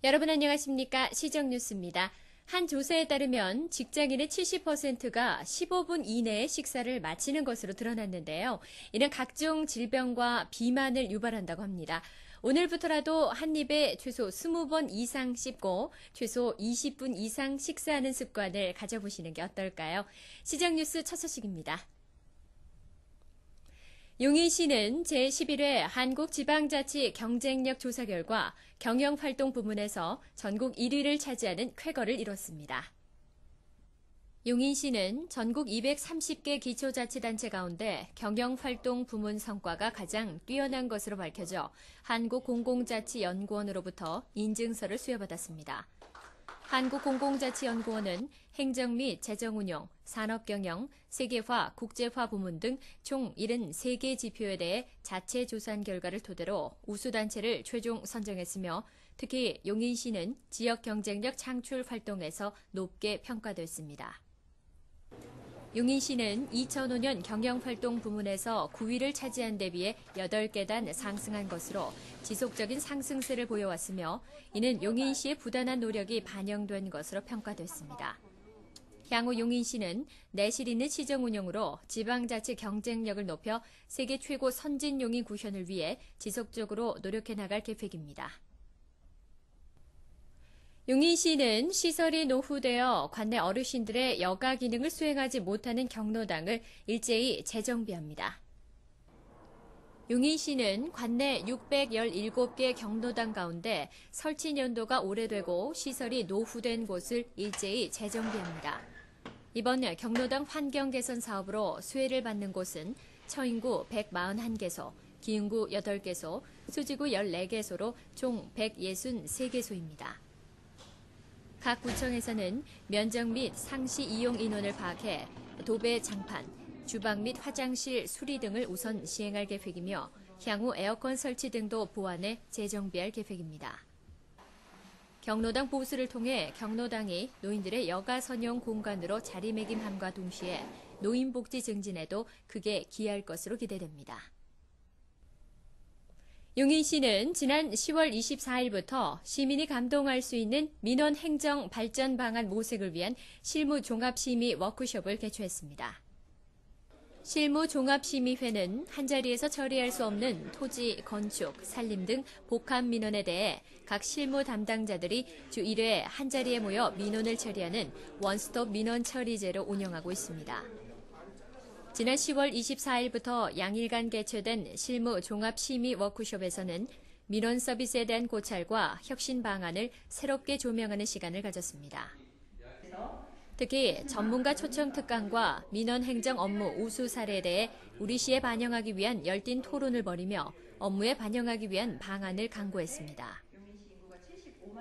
여러분 안녕하십니까? 시정뉴스입니다. 한 조사에 따르면 직장인의 70%가 15분 이내에 식사를 마치는 것으로 드러났는데요. 이는 각종 질병과 비만을 유발한다고 합니다. 오늘부터라도 한 입에 최소 20번 이상 씹고 최소 20분 이상 식사하는 습관을 가져보시는 게 어떨까요? 시정뉴스 첫 소식입니다. 용인시는 제11회 한국지방자치 경쟁력 조사 결과 경영활동 부문에서 전국 1위를 차지하는 쾌거를 이뤘습니다. 용인시는 전국 230개 기초자치단체 가운데 경영활동 부문 성과가 가장 뛰어난 것으로 밝혀져 한국공공자치연구원으로부터 인증서를 수여받았습니다. 한국공공자치연구원은 행정 및 재정운영, 산업경영, 세계화, 국제화 부문 등 총 73개 지표에 대해 자체 조사한 결과를 토대로 우수단체를 최종 선정했으며 특히 용인시는 지역 경쟁력 창출 활동에서 높게 평가됐습니다. 용인시는 2005년 경영활동 부문에서 9위를 차지한 데 비해 8계단 상승한 것으로 지속적인 상승세를 보여왔으며 이는 용인시의 부단한 노력이 반영된 것으로 평가됐습니다. 향후 용인시는 내실 있는 시정 운영으로 지방자치 경쟁력을 높여 세계 최고 선진 용인 구현을 위해 지속적으로 노력해 나갈 계획입니다. 용인시는 시설이 노후되어 관내 어르신들의 여가 기능을 수행하지 못하는 경로당을 일제히 재정비합니다. 용인시는 관내 617개 경로당 가운데 설치 연도가 오래되고 시설이 노후된 곳을 일제히 재정비합니다. 이번 경로당 환경 개선 사업으로 수혜를 받는 곳은 처인구 141개소, 기흥구 8개소, 수지구 14개소로 총 163개소입니다. 각 구청에서는 면적 및 상시 이용 인원을 파악해 도배 장판, 주방 및 화장실 수리 등을 우선 시행할 계획이며 향후 에어컨 설치 등도 보완해 재정비할 계획입니다. 경로당 보수를 통해 경로당이 노인들의 여가 선용 공간으로 자리매김함과 동시에 노인 복지 증진에도 크게 기여할 것으로 기대됩니다. 용인시는 지난 10월 24일부터 시민이 감동할 수 있는 민원 행정 발전 방안 모색을 위한 실무 종합심의 워크숍을 개최했습니다. 실무 종합심의회는 한자리에서 처리할 수 없는 토지, 건축, 산림 등 복합 민원에 대해 각 실무 담당자들이 주 1회 한자리에 모여 민원을 처리하는 원스톱 민원 처리제로 운영하고 있습니다. 지난 10월 24일부터 양일간 개최된 실무 종합심의 워크숍에서는 민원 서비스에 대한 고찰과 혁신 방안을 새롭게 조명하는 시간을 가졌습니다. 특히 전문가 초청 특강과 민원 행정 업무 우수 사례에 대해 우리 시에 반영하기 위한 열띤 토론을 벌이며 업무에 반영하기 위한 방안을 강구했습니다.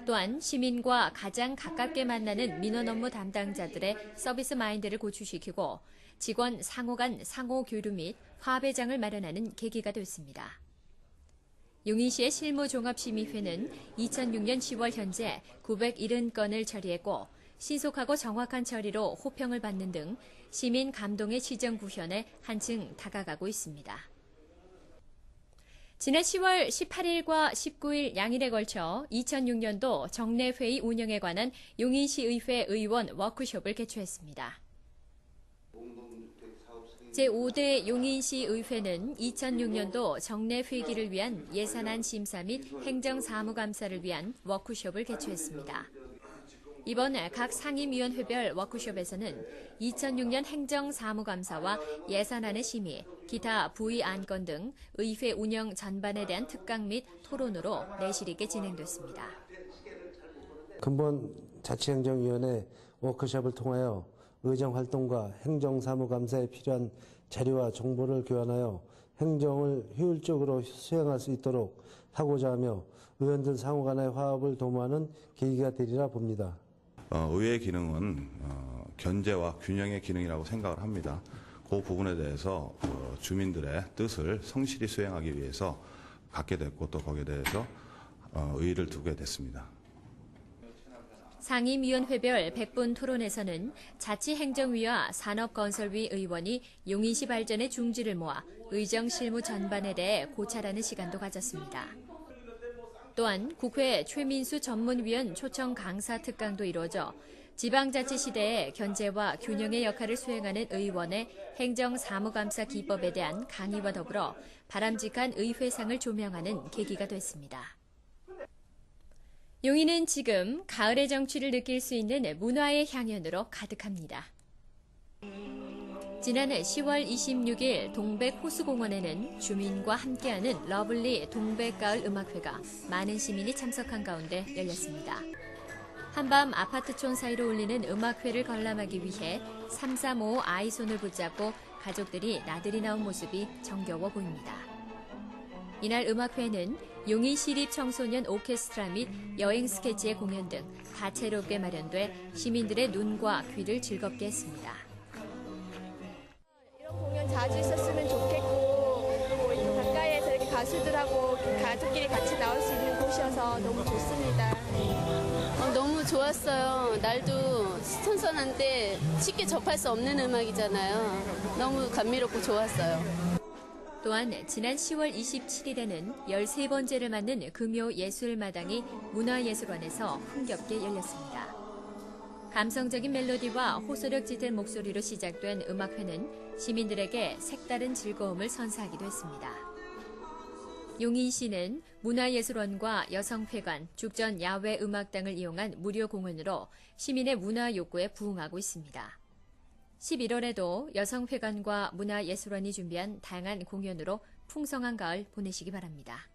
또한 시민과 가장 가깝게 만나는 민원 업무 담당자들의 서비스 마인드를 고취시키고 직원 상호 간 상호 교류 및 화배장을 마련하는 계기가 됐습니다. 용인시의 실무종합심의회는 2006년 10월 현재 970건을 처리했고 신속하고 정확한 처리로 호평을 받는 등 시민 감동의 시정 구현에 한층 다가가고 있습니다. 지난 10월 18일과 19일 양일에 걸쳐 2006년도 정례회의 운영에 관한 용인시의회 의원 워크숍을 개최했습니다. 제5대 용인시의회는 2006년도 정례회기를 위한 예산안 심사 및 행정사무감사를 위한 워크숍을 개최했습니다. 이번 각 상임위원회별 워크숍에서는 2006년 행정사무감사와 예산안의 심의, 기타 부의 안건 등 의회 운영 전반에 대한 특강 및 토론으로 내실 있게 진행됐습니다. 근본 자치행정위원회 워크숍을 통하여 의정활동과 행정사무감사에 필요한 자료와 정보를 교환하여 행정을 효율적으로 수행할 수 있도록 하고자 하며 의원들 상호 간의 화합을 도모하는 계기가 되리라 봅니다. 의회 기능은 견제와 균형의 기능이라고 생각을 합니다. 그 부분에 대해서 주민들의 뜻을 성실히 수행하기 위해서 갖게 됐고 또 거기에 대해서 의의를 두게 됐습니다. 상임위원회별 100분 토론에서는 자치행정위와 산업건설위 의원이 용인시 발전의 중지를 모아 의정 실무 전반에 대해 고찰하는 시간도 가졌습니다. 또한 국회 최민수 전문위원 초청 강사 특강도 이루어져 지방자치 시대의 견제와 균형의 역할을 수행하는 의원의 행정사무감사 기법에 대한 강의와 더불어 바람직한 의회상을 조명하는 계기가 됐습니다. 용인은 지금 가을의 정취를 느낄 수 있는 문화의 향연으로 가득합니다. 지난 10월 26일 동백호수공원에는 주민과 함께하는 러블리 동백가을 음악회가 많은 시민이 참석한 가운데 열렸습니다. 한밤 아파트촌 사이로 울리는 음악회를 관람하기 위해 335 아이 손을 붙잡고 가족들이 나들이 나온 모습이 정겨워 보입니다. 이날 음악회는 용인시립청소년 오케스트라 및 여행 스케치의 공연 등 다채롭게 마련돼 시민들의 눈과 귀를 즐겁게 했습니다. 이런 공연 자주 있었으면 좋겠고 그리고 이렇게 가까이에서 이렇게 가수들하고 가족끼리 같이 나올 수 있는 곳이어서 너무 좋습니다. 너무 좋았어요. 날도 선선한데 쉽게 접할 수 없는 음악이잖아요. 너무 감미롭고 좋았어요. 또한 지난 10월 27일에는 13번째를 맞는 금요예술마당이 문화예술원에서 흥겹게 열렸습니다. 감성적인 멜로디와 호소력 짙은 목소리로 시작된 음악회는 시민들에게 색다른 즐거움을 선사하기도 했습니다. 용인시는 문화예술원과 여성회관, 죽전 야외음악당을 이용한 무료 공원으로 시민의 문화 욕구에 부응하고 있습니다. 11월에도 여성회관과 문화예술원이 준비한 다양한 공연으로 풍성한 가을 보내시기 바랍니다.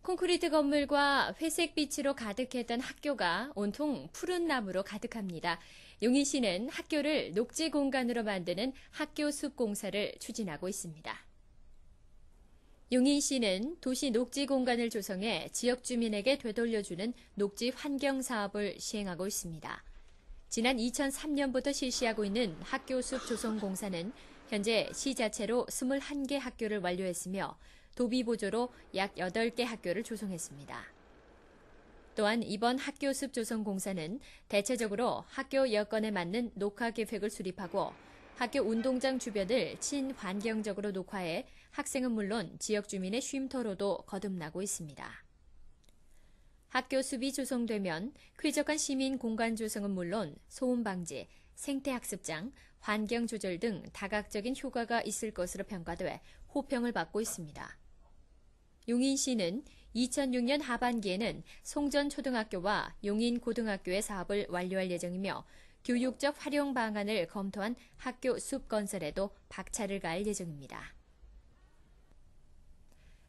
콘크리트 건물과 회색빛으로 가득했던 학교가 온통 푸른 나무로 가득합니다. 용인시는 학교를 녹지 공간으로 만드는 학교 숲 공사를 추진하고 있습니다. 용인시는 도시 녹지 공간을 조성해 지역 주민에게 되돌려주는 녹지 환경 사업을 시행하고 있습니다. 지난 2003년부터 실시하고 있는 학교 숲 조성 공사는 현재 시 자체로 21개 학교를 완료했으며 도비 보조로 약 8개 학교를 조성했습니다. 또한 이번 학교 숲 조성 공사는 대체적으로 학교 여건에 맞는 녹화 계획을 수립하고 학교 운동장 주변을 친환경적으로 녹화해 학생은 물론 지역 주민의 쉼터로도 거듭나고 있습니다. 학교 숲이 조성되면 쾌적한 시민 공간 조성은 물론 소음 방지, 생태 학습장, 환경 조절 등 다각적인 효과가 있을 것으로 평가돼 호평을 받고 있습니다. 용인시는 2006년 하반기에는 송전초등학교와 용인고등학교의 사업을 완료할 예정이며 교육적 활용 방안을 검토한 학교 숲 건설에도 박차를 가할 예정입니다.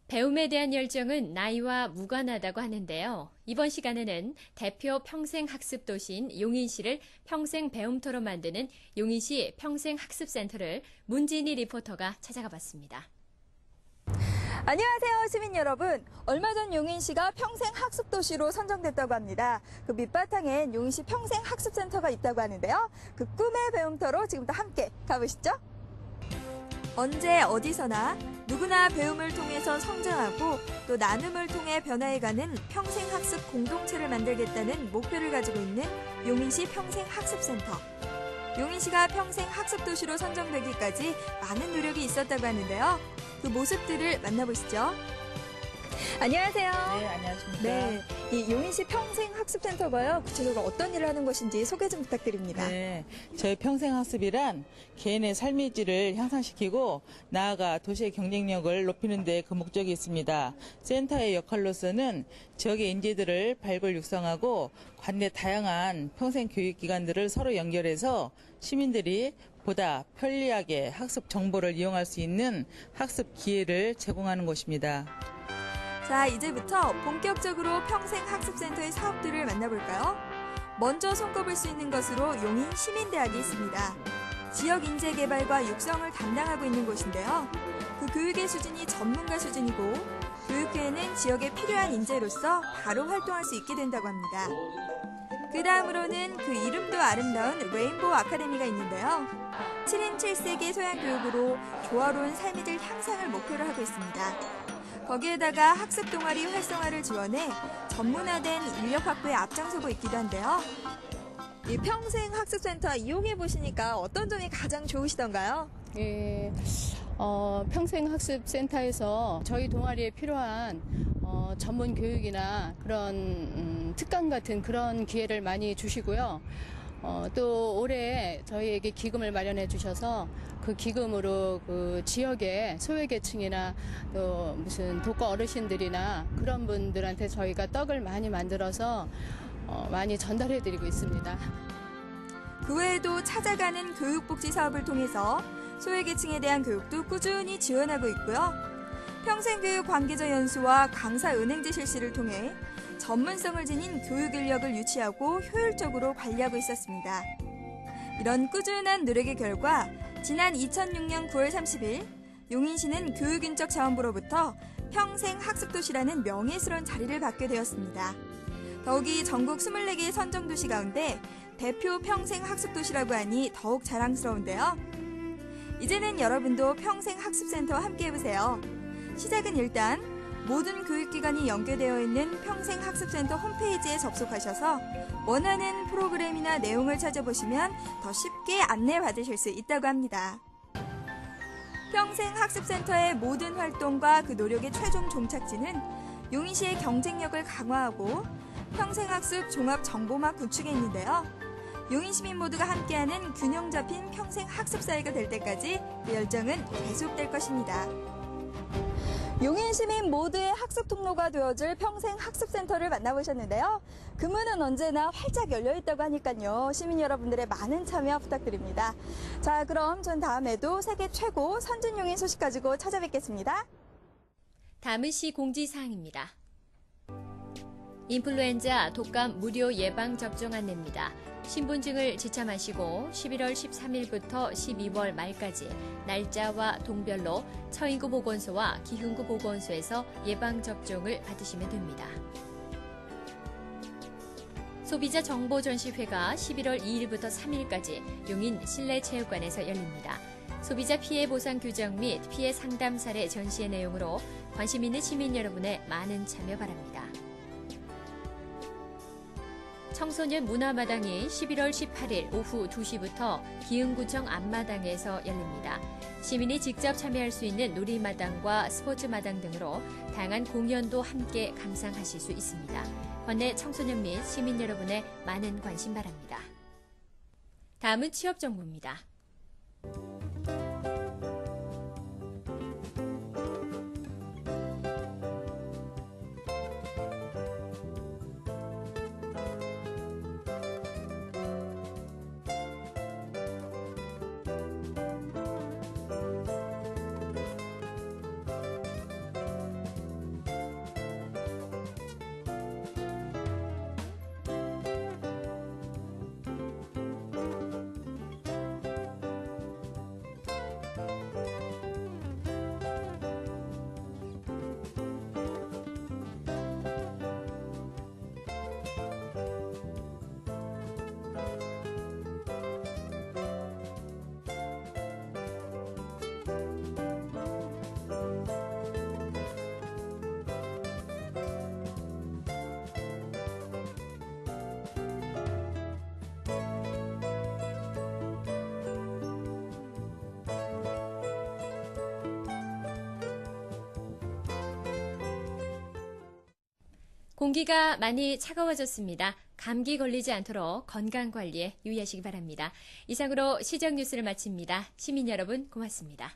배움에 대한 열정은 나이와 무관하다고 하는데요. 이번 시간에는 대표 평생학습 도시인 용인시를 평생 배움터로 만드는 용인시 평생학습센터를 문진희 리포터가 찾아가 봤습니다. 안녕하세요, 시민 여러분. 얼마 전 용인시가 평생학습도시로 선정됐다고 합니다. 그 밑바탕엔 용인시 평생학습센터가 있다고 하는데요. 그 꿈의 배움터로 지금부터 함께 가보시죠. 언제 어디서나 누구나 배움을 통해서 성장하고 또 나눔을 통해 변화해가는 평생학습 공동체를 만들겠다는 목표를 가지고 있는 용인시 평생학습센터. 용인시가 평생학습도시로 선정되기까지 많은 노력이 있었다고 하는데요. 그 모습들을 만나보시죠. 안녕하세요. 네, 안녕하십니까. 네, 이 용인시 평생학습센터가요. 구체적으로 어떤 일을 하는 것인지 소개 좀 부탁드립니다. 네, 저희 평생학습이란 개인의 삶의 질을 향상시키고 나아가 도시의 경쟁력을 높이는 데 그 목적이 있습니다. 센터의 역할로서는 지역의 인재들을 발굴 육성하고 관내 다양한 평생교육기관들을 서로 연결해서 시민들이 보다 편리하게 학습 정보를 이용할 수 있는 학습 기회를 제공하는 곳입니다. 자, 이제부터 본격적으로 평생학습센터의 사업들을 만나볼까요? 먼저 손꼽을 수 있는 것으로 용인 시민대학이 있습니다. 지역 인재 개발과 육성을 담당하고 있는 곳인데요. 그 교육의 수준이 전문가 수준이고 교육 후에는 지역에 필요한 인재로서 바로 활동할 수 있게 된다고 합니다. 그 다음으로는 그 이름도 아름다운 레인보우 아카데미가 있는데요. 7인 7색의 소양 교육으로 조화로운 삶의 질 향상을 목표로 하고 있습니다. 거기에다가 학습 동아리 활성화를 지원해 전문화된 인력 확보에 앞장서고 있기도 한데요. 이 평생학습센터 이용해 보시니까 어떤 점이 가장 좋으시던가요? 평생학습센터에서 저희 동아리에 필요한 전문 교육이나 그런 특강 같은 그런 기회를 많이 주시고요. 또 올해 저희에게 기금을 마련해 주셔서 그 기금으로 그 지역의 소외계층이나 또 무슨 독거 어르신들이나 그런 분들한테 저희가 떡을 많이 만들어서 많이 전달해 드리고 있습니다. 그 외에도 찾아가는 교육복지 사업을 통해서 소외계층에 대한 교육도 꾸준히 지원하고 있고요. 평생교육 관계자 연수와 강사 은행제 실시를 통해 전문성을 지닌 교육 인력을 유치하고 효율적으로 관리하고 있었습니다. 이런 꾸준한 노력의 결과 지난 2006년 9월 30일 용인시는 교육인적자원부로부터 평생학습도시라는 명예스러운 자리를 받게 되었습니다. 더욱이 전국 24개의 선정도시 가운데 대표 평생학습도시라고 하니 더욱 자랑스러운데요. 이제는 여러분도 평생학습센터와 함께해보세요. 시작은 일단 모든 교육기관이 연계되어 있는 평생학습센터 홈페이지에 접속하셔서 원하는 프로그램이나 내용을 찾아보시면 더 쉽게 안내받으실 수 있다고 합니다. 평생학습센터의 모든 활동과 그 노력의 최종 종착지는 용인시의 경쟁력을 강화하고 평생학습 종합정보망 구축에 있는데요. 용인시민 모두가 함께하는 균형 잡힌 평생학습사회가 될 때까지 그 열정은 계속될 것입니다. 용인시민 모두의 학습 통로가 되어줄 평생학습센터를 만나보셨는데요. 그 문은 언제나 활짝 열려있다고 하니까요. 시민 여러분들의 많은 참여 부탁드립니다. 자, 그럼 전 다음에도 세계 최고 선진용인 소식 가지고 찾아뵙겠습니다. 다음은 시 공지사항입니다. 인플루엔자 독감 무료 예방접종 안내입니다. 신분증을 지참하시고 11월 13일부터 12월 말까지 날짜와 동별로 처인구 보건소와 기흥구 보건소에서 예방접종을 받으시면 됩니다. 소비자 정보 전시회가 11월 2일부터 3일까지 용인 실내체육관에서 열립니다. 소비자 피해 보상 규정 및 피해 상담 사례 전시의 내용으로 관심 있는 시민 여러분의 많은 참여 바랍니다. 청소년 문화마당이 11월 18일 오후 2시부터 기흥구청 앞마당에서 열립니다. 시민이 직접 참여할 수 있는 놀이마당과 스포츠마당 등으로 다양한 공연도 함께 감상하실 수 있습니다. 관내 청소년 및 시민 여러분의 많은 관심 바랍니다. 다음은 취업 정보입니다. 공기가 많이 차가워졌습니다. 감기 걸리지 않도록 건강관리에 유의하시기 바랍니다. 이상으로 시정 뉴스를 마칩니다. 시민 여러분 고맙습니다.